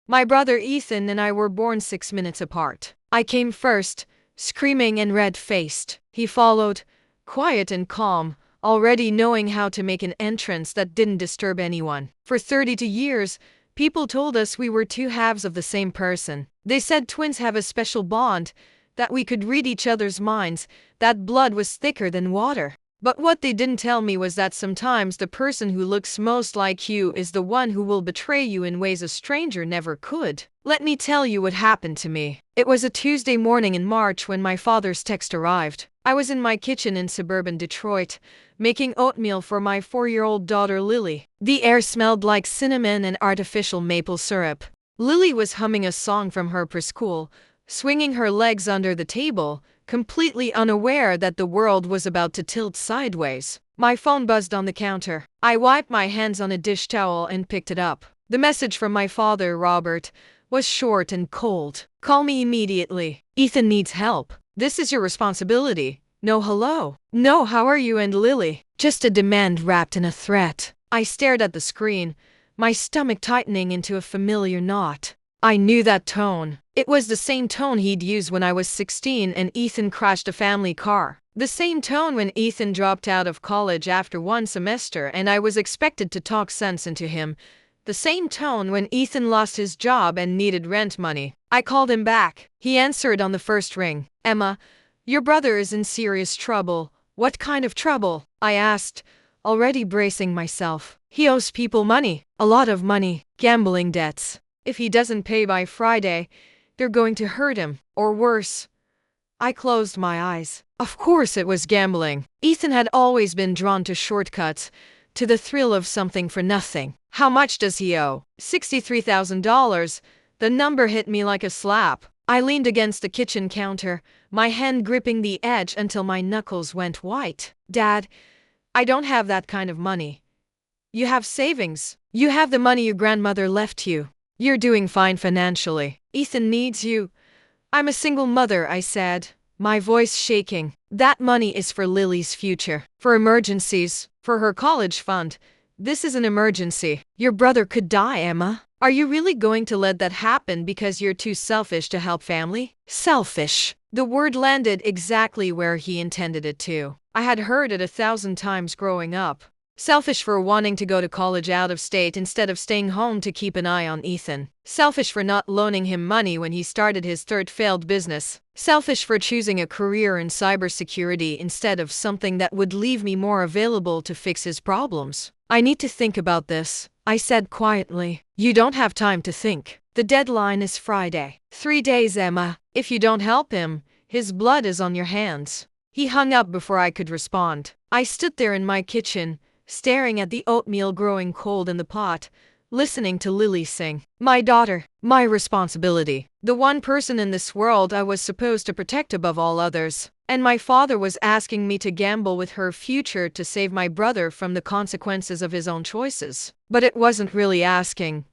My brother Ethan and I were born 6 minutes apart. I came first, screaming and red-faced. He followed, quiet and calm, already knowing how to make an entrance that didn't disturb anyone. For 32 years, people told us we were two halves of the same person. They said twins have a special bond, that we could read each other's minds, that blood was thicker than water. But what they didn't tell me was that sometimes the person who looks most like you is the one who will betray you in ways a stranger never could. Let me tell you what happened to me. It was a Tuesday morning in March when my father's text arrived. I was in my kitchen in suburban Detroit, making oatmeal for my 4-year-old daughter Lily. The air smelled like cinnamon and artificial maple syrup. Lily was humming a song from her preschool, swinging her legs under the table, completely unaware that the world was about to tilt sideways. My phone buzzed on the counter. I wiped my hands on a dish towel and picked it up. The message from my father, Robert, was short and cold. Call me immediately. Ethan needs help. This is your responsibility. No hello. No how are you and Lily. Just a demand wrapped in a threat. I stared at the screen, my stomach tightening into a familiar knot. I knew that tone. It was the same tone he'd used when I was 16 and Ethan crashed a family car. The same tone when Ethan dropped out of college after one semester and I was expected to talk sense into him. The same tone when Ethan lost his job and needed rent money. I called him back. He answered on the first ring. Emma, your brother is in serious trouble. What kind of trouble? I asked, already bracing myself. He owes people money. A lot of money. Gambling debts. If he doesn't pay by Friday, they're going to hurt him, or worse. I closed my eyes. Of course it was gambling. Ethan had always been drawn to shortcuts, to the thrill of something for nothing. How much does he owe? $63,000. The number hit me like a slap. I leaned against the kitchen counter, my hand gripping the edge until my knuckles went white. Dad, I don't have that kind of money. You have savings. You have the money your grandmother left you. You're doing fine financially. Ethan needs you. I'm a single mother, I said, my voice shaking. That money is for Lily's future, for emergencies, for her college fund. This is an emergency. Your brother could die, Emma. Are you really going to let that happen because you're too selfish to help family? Selfish. The word landed exactly where he intended it to. I had heard it 1,000 times growing up. Selfish for wanting to go to college out of state instead of staying home to keep an eye on Ethan. Selfish for not loaning him money when he started his third failed business. Selfish for choosing a career in cybersecurity instead of something that would leave me more available to fix his problems. I need to think about this, I said quietly. You don't have time to think. The deadline is Friday. 3 days, Emma. If you don't help him, his blood is on your hands. He hung up before I could respond. I stood there in my kitchen, staring at the oatmeal growing cold in the pot, listening to Lily sing. My daughter, my responsibility, the one person in this world I was supposed to protect above all others. And my father was asking me to gamble with her future to save my brother from the consequences of his own choices. But it wasn't really asking,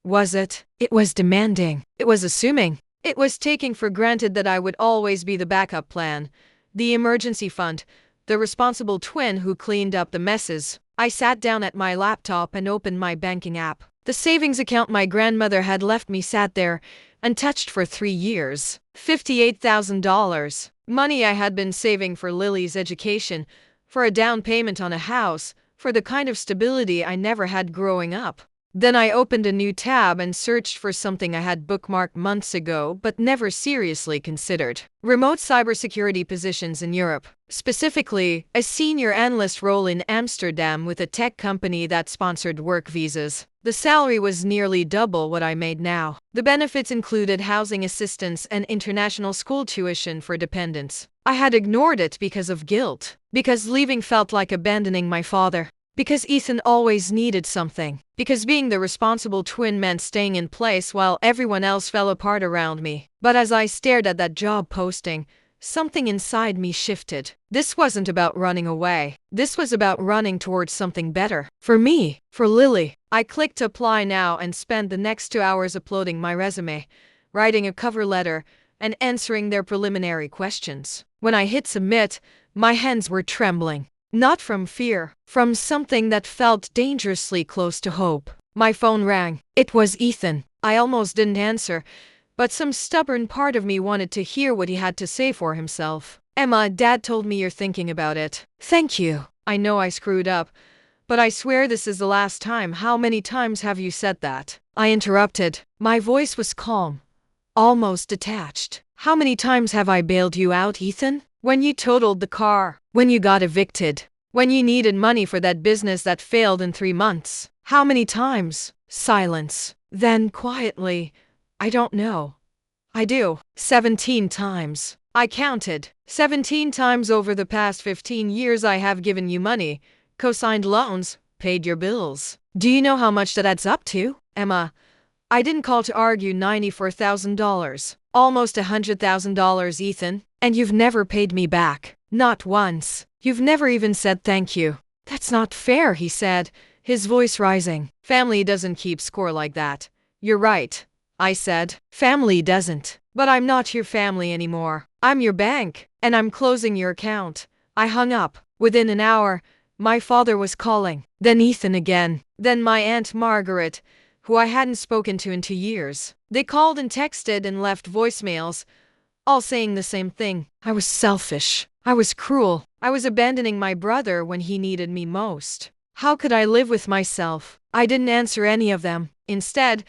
was it? It was demanding. It was assuming. It was taking for granted that I would always be the backup plan, the emergency fund, the responsible twin who cleaned up the messes. I sat down at my laptop and opened my banking app. The savings account my grandmother had left me sat there, untouched for 3 years. $58,000. Money I had been saving for Lily's education, for a down payment on a house, for the kind of stability I never had growing up. Then I opened a new tab and searched for something I had bookmarked months ago but never seriously considered. Remote cybersecurity positions in Europe. Specifically, a senior analyst role in Amsterdam with a tech company that sponsored work visas. The salary was nearly double what I made now. The benefits included housing assistance and international school tuition for dependents. I had ignored it because of guilt. Because leaving felt like abandoning my father. Because Ethan always needed something. Because being the responsible twin meant staying in place while everyone else fell apart around me. But as I stared at that job posting, something inside me shifted. This wasn't about running away. This was about running towards something better. For me. For Lily. I clicked apply now and spent the next 2 hours uploading my resume, writing a cover letter, and answering their preliminary questions. When I hit submit, my hands were trembling. Not from fear, from something that felt dangerously close to hope. My phone rang. It was Ethan. I almost didn't answer, but some stubborn part of me wanted to hear what he had to say for himself. Emma, Dad told me you're thinking about it. Thank you. I know I screwed up, but I swear this is the last time. How many times have you said that? I interrupted. My voice was calm, almost detached. How many times have I bailed you out, Ethan? When you totaled the car, when you got evicted, when you needed money for that business that failed in 3 months. How many times? Silence. Then quietly, I don't know. I do. 17 times. I counted. 17 times over the past 15 years I have given you money, co-signed loans, paid your bills. Do you know how much that adds up to? Emma, I didn't call to argue $94,000. Almost $100,000, Ethan. And you've never paid me back. Not once. You've never even said thank you. That's not fair, he said, his voice rising. Family doesn't keep score like that. You're right, I said. Family doesn't. But I'm not your family anymore. I'm your bank, and I'm closing your account. I hung up. Within an hour, my father was calling. Then Ethan again. Then my Aunt Margaret, who I hadn't spoken to in 2 years. They called and texted and left voicemails, all saying the same thing. I was selfish. I was cruel. I was abandoning my brother when he needed me most. How could I live with myself? I didn't answer any of them. Instead,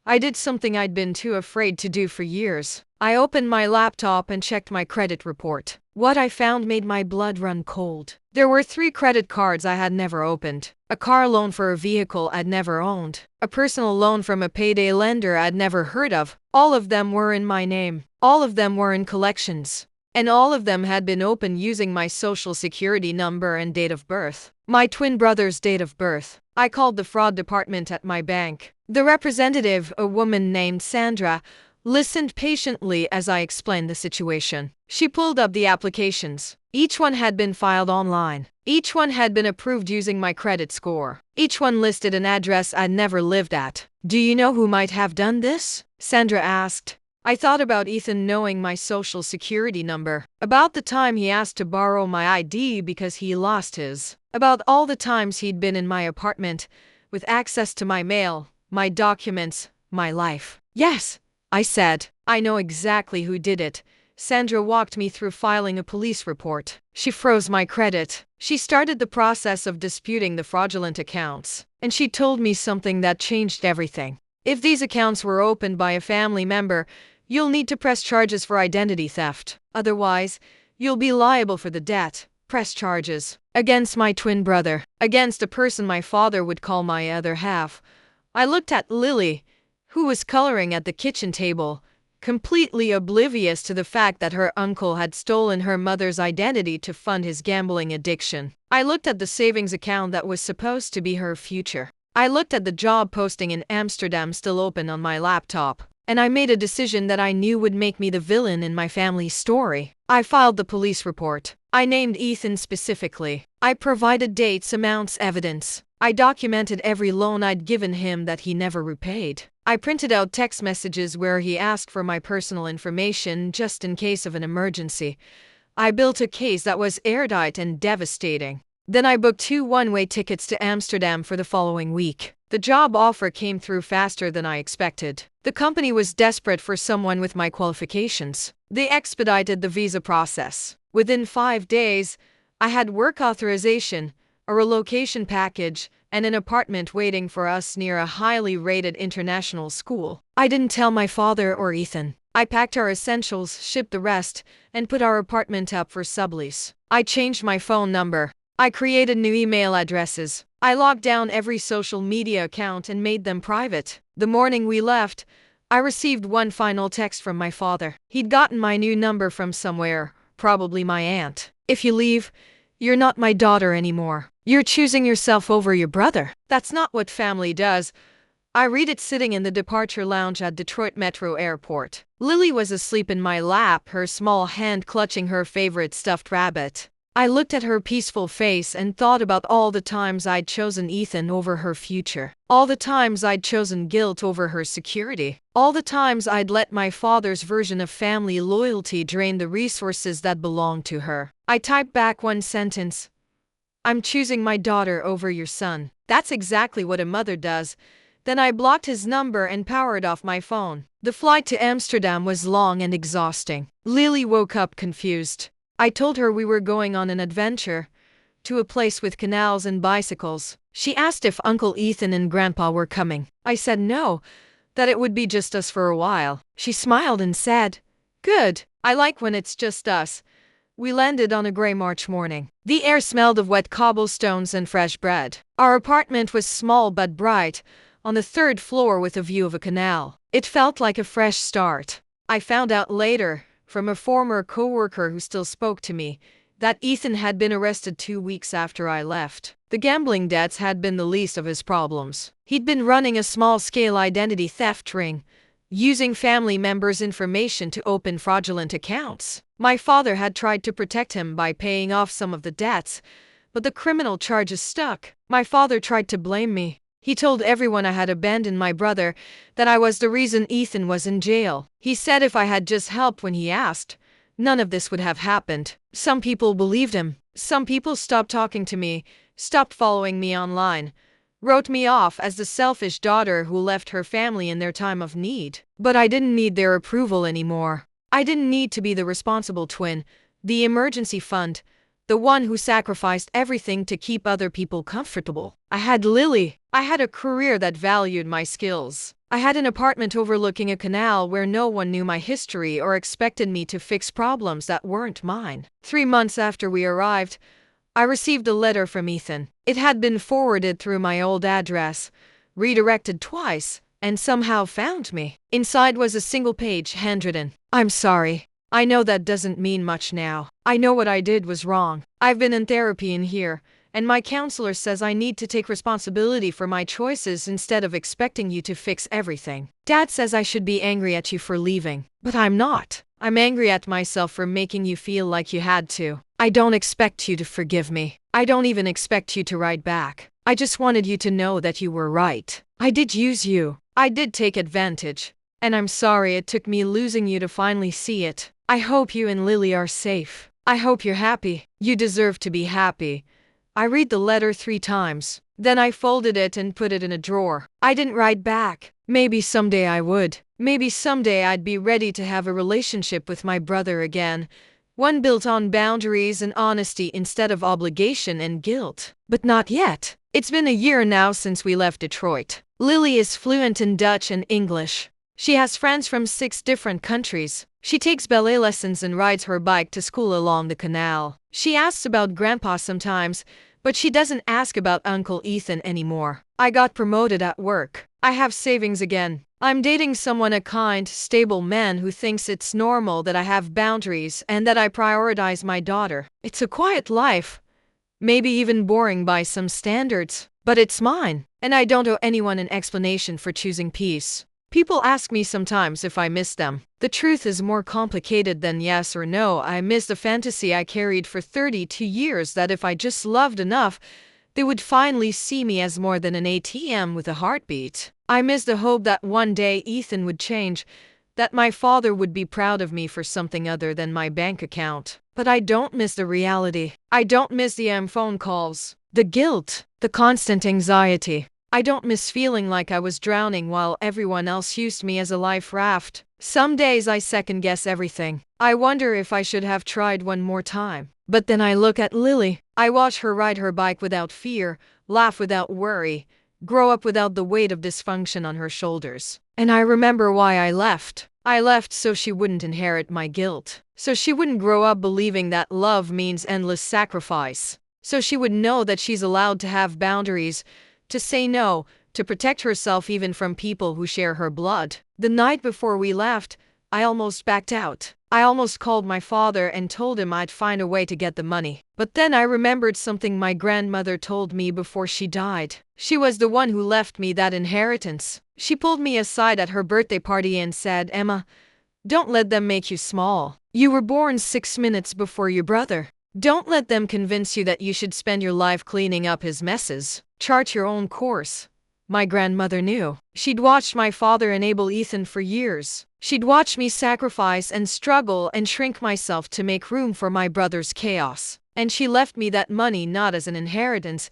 I did something I'd been too afraid to do for years. I opened my laptop and checked my credit report. What I found made my blood run cold. There were 3 credit cards I had never opened. A car loan for a vehicle I'd never owned. A personal loan from a payday lender I'd never heard of. All of them were in my name. All of them were in collections. And all of them had been opened using my social security number and date of birth. My twin brother's date of birth. I called the fraud department at my bank. The representative, a woman named Sandra, listened patiently as I explained the situation. She pulled up the applications. Each one had been filed online. Each one had been approved using my credit score. Each one listed an address I'd never lived at. Do you know who might have done this? Sandra asked. I thought about Ethan knowing my social security number. About the time he asked to borrow my ID because he lost his. About all the times he'd been in my apartment, with access to my mail, my documents, my life. Yes, I said. I know exactly who did it. Sandra walked me through filing a police report. She froze my credit. She started the process of disputing the fraudulent accounts. And she told me something that changed everything. If these accounts were opened by a family member, you'll need to press charges for identity theft. Otherwise, you'll be liable for the debt. Press charges against my twin brother, against a person my father would call my other half. I looked at Lily, who was coloring at the kitchen table, completely oblivious to the fact that her uncle had stolen her mother's identity to fund his gambling addiction. I looked at the savings account that was supposed to be her future. I looked at the job posting in Amsterdam still open on my laptop, and I made a decision that I knew would make me the villain in my family's story. I filed the police report. I named Ethan specifically. I provided dates, amounts, evidence. I documented every loan I'd given him that he never repaid. I printed out text messages where he asked for my personal information just in case of an emergency. I built a case that was airtight and devastating. Then I booked 2 one-way tickets to Amsterdam for the following week. The job offer came through faster than I expected. The company was desperate for someone with my qualifications. They expedited the visa process. Within 5 days, I had work authorization, a relocation package, and an apartment waiting for us near a highly rated international school. I didn't tell my father or Ethan. I packed our essentials, shipped the rest, and put our apartment up for sublease. I changed my phone number. I created new email addresses. I locked down every social media account and made them private. The morning we left, I received one final text from my father. He'd gotten my new number from somewhere, probably my aunt. If you leave, you're not my daughter anymore. You're choosing yourself over your brother. That's not what family does. I read it sitting in the departure lounge at Detroit Metro Airport. Lily was asleep in my lap, her small hand clutching her favorite stuffed rabbit. I looked at her peaceful face and thought about all the times I'd chosen Ethan over her future. All the times I'd chosen guilt over her security. All the times I'd let my father's version of family loyalty drain the resources that belonged to her. I typed back one sentence. I'm choosing my daughter over your son. That's exactly what a mother does. Then I blocked his number and powered off my phone. The flight to Amsterdam was long and exhausting. Lily woke up confused. I told her we were going on an adventure to a place with canals and bicycles. She asked if Uncle Ethan and Grandpa were coming. I said no, that it would be just us for a while. She smiled and said, "Good, I like when it's just us." We landed on a gray March morning. The air smelled of wet cobblestones and fresh bread. Our apartment was small but bright, on the third floor with a view of a canal. It felt like a fresh start. I found out later, from a former coworker who still spoke to me, that Ethan had been arrested 2 weeks after I left. The gambling debts had been the least of his problems. He'd been running a small-scale identity theft ring, using family members' information to open fraudulent accounts. My father had tried to protect him by paying off some of the debts, but the criminal charges stuck. My father tried to blame me. He told everyone I had abandoned my brother, that I was the reason Ethan was in jail. He said if I had just helped when he asked, none of this would have happened. Some people believed him. Some people stopped talking to me, stopped following me online, wrote me off as the selfish daughter who left her family in their time of need. But I didn't need their approval anymore. I didn't need to be the responsible twin, the emergency fund, the one who sacrificed everything to keep other people comfortable. I had Lily. I had a career that valued my skills. I had an apartment overlooking a canal where no one knew my history or expected me to fix problems that weren't mine. 3 months after we arrived, I received a letter from Ethan. It had been forwarded through my old address, redirected twice, and somehow found me. Inside was a single page handwritten. "I'm sorry. I know that doesn't mean much now. I know what I did was wrong. I've been in therapy in here, and my counselor says I need to take responsibility for my choices instead of expecting you to fix everything. Dad says I should be angry at you for leaving, but I'm not. I'm angry at myself for making you feel like you had to. I don't expect you to forgive me. I don't even expect you to write back. I just wanted you to know that you were right. I did use you. I did take advantage. And I'm sorry it took me losing you to finally see it. I hope you and Lily are safe. I hope you're happy. You deserve to be happy." I read the letter 3 times. Then I folded it and put it in a drawer. I didn't write back. Maybe someday I would. Maybe someday I'd be ready to have a relationship with my brother again. One built on boundaries and honesty instead of obligation and guilt. But not yet. It's been a year now since we left Detroit. Lily is fluent in Dutch and English. She has friends from 6 different countries. She takes ballet lessons and rides her bike to school along the canal. She asks about Grandpa sometimes, but she doesn't ask about Uncle Ethan anymore. I got promoted at work. I have savings again. I'm dating someone, a kind, stable man who thinks it's normal that I have boundaries and that I prioritize my daughter. It's a quiet life, maybe even boring by some standards, but it's mine, and I don't owe anyone an explanation for choosing peace. People ask me sometimes if I miss them. The truth is more complicated than yes or no. I miss the fantasy I carried for 32 years that if I just loved enough, they would finally see me as more than an ATM with a heartbeat. I miss the hope that one day Ethan would change, that my father would be proud of me for something other than my bank account. But I don't miss the reality. I don't miss the phone calls, the guilt, the constant anxiety. I don't miss feeling like I was drowning while everyone else used me as a life raft. Some days I second-guess everything. I wonder if I should have tried one more time. But then I look at Lily. I watch her ride her bike without fear, laugh without worry, grow up without the weight of dysfunction on her shoulders. And I remember why I left. I left so she wouldn't inherit my guilt. So she wouldn't grow up believing that love means endless sacrifice. So she would know that she's allowed to have boundaries, to say no, to protect herself even from people who share her blood. The night before we left, I almost backed out. I almost called my father and told him I'd find a way to get the money. But then I remembered something my grandmother told me before she died. She was the one who left me that inheritance. She pulled me aside at her birthday party and said, "Emma, don't let them make you small. You were born 6 minutes before your brother. Don't let them convince you that you should spend your life cleaning up his messes. Chart your own course." My grandmother knew. She'd watched my father enable Ethan for years. She'd watched me sacrifice and struggle and shrink myself to make room for my brother's chaos. And she left me that money not as an inheritance,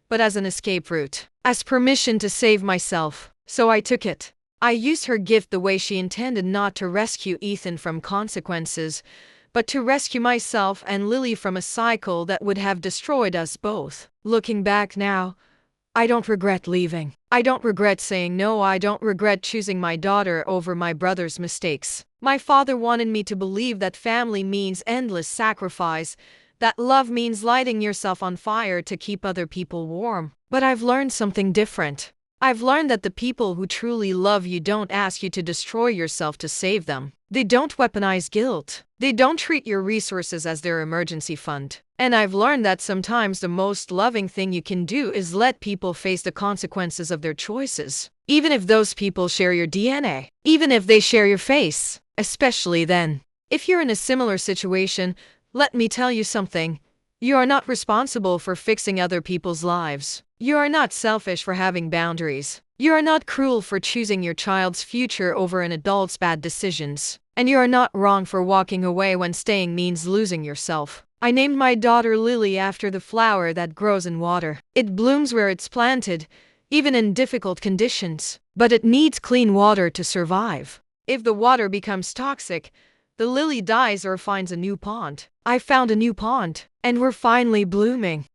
but as an escape route, as permission to save myself. So I took it. I used her gift the way she intended, not to rescue Ethan from consequences, but to rescue myself and Lily from a cycle that would have destroyed us both. Looking back now, I don't regret leaving. I don't regret saying no. I don't regret choosing my daughter over my brother's mistakes. My father wanted me to believe that family means endless sacrifice, that love means lighting yourself on fire to keep other people warm. But I've learned something different. I've learned that the people who truly love you don't ask you to destroy yourself to save them. They don't weaponize guilt. They don't treat your resources as their emergency fund. And I've learned that sometimes the most loving thing you can do is let people face the consequences of their choices. Even if those people share your DNA. Even if they share your face. Especially then. If you're in a similar situation, let me tell you something. You are not responsible for fixing other people's lives. You are not selfish for having boundaries. You are not cruel for choosing your child's future over an adult's bad decisions. And you are not wrong for walking away when staying means losing yourself. I named my daughter Lily after the flower that grows in water. It blooms where it's planted, even in difficult conditions. But it needs clean water to survive. If the water becomes toxic, the lily dies or finds a new pond. I found a new pond, and we're finally blooming.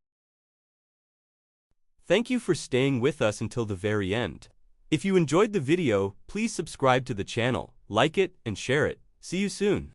Thank you for staying with us until the very end. If you enjoyed the video, please subscribe to the channel, like it, and share it. See you soon.